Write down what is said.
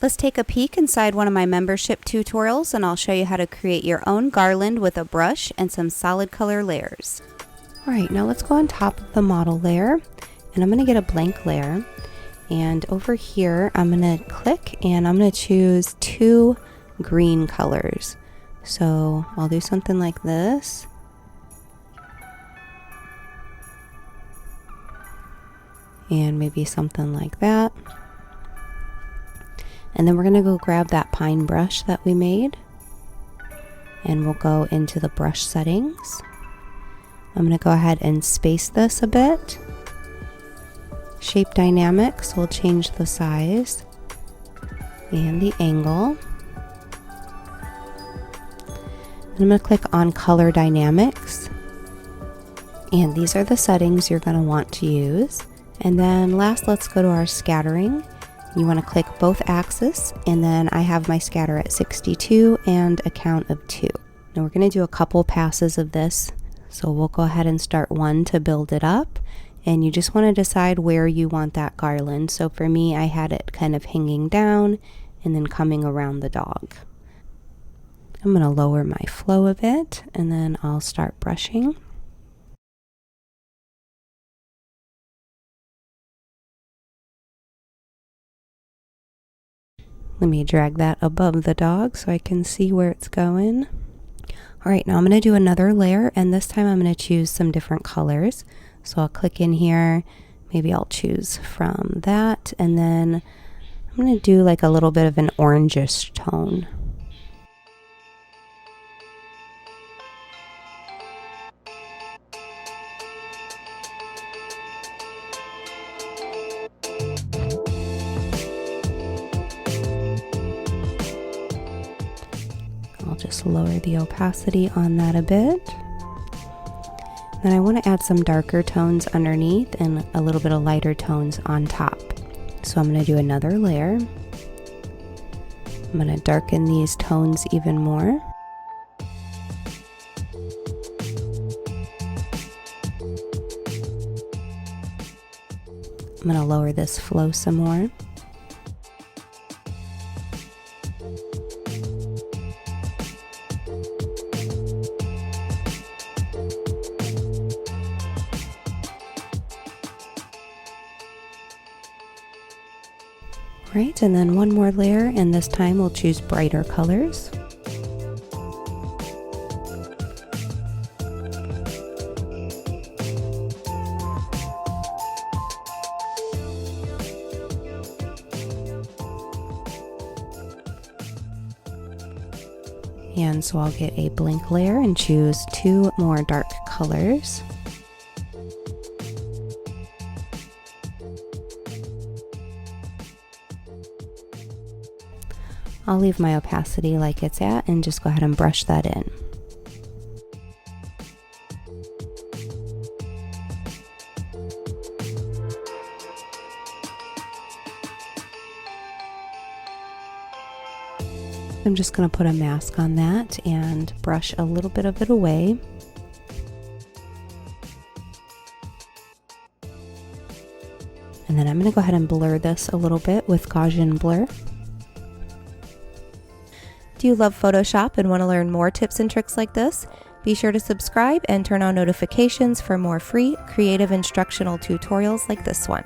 Let's take a peek inside one of my membership tutorials, and I'll show you how to create your own garland with a brush and some solid color layers. Alright, now let's go on top of the model layer, and I'm going to get a blank layer, and over here I'm going to click and I'm going to choose 2 green colors. So I'll do something like this. And maybe something like that. And then we're going to go grab that pine brush that we made, and we'll go into the brush settings. I'm going to go ahead and space this a bit. Shape dynamics, we'll change the size and the angle. I'm going to click on color dynamics, and these are the settings you're going to want to use. And then last, let's go to our scattering. You want to click both axes, and then I have my scatter at 62 and a count of 2. Now we're going to do a couple passes of this, so we'll go ahead and start 1 to build it up, and you just want to decide where you want that garland. So for me, I had it kind of hanging down and then coming around the dog. I'm going to lower my flow a bit, and then I'll start brushing. Let me drag that above the dog so I can see where it's going. Alright, now I'm going to do another layer, and this time I'm going to choose some different colors. So I'll click in here, maybe I'll choose from that, and then I'm going to do like a little bit of an orangish tone. I'll just lower the opacity on that a bit. Then I want to add some darker tones underneath and a little bit of lighter tones on top. So I'm going to do another layer. I'm going to darken these tones even more. I'm going to lower this flow some more. Right, and then one more layer, and this time we'll choose brighter colors. And so I'll get a blank layer and choose 2 more dark colors. I'll leave my opacity like it's at and just go ahead and brush that in. I'm just going to put a mask on that and brush a little bit of it away. And then I'm going to go ahead and blur this a little bit with Gaussian blur. Do you love Photoshop and want to learn more tips and tricks like this? Be sure to subscribe and turn on notifications for more free, creative instructional tutorials like this one.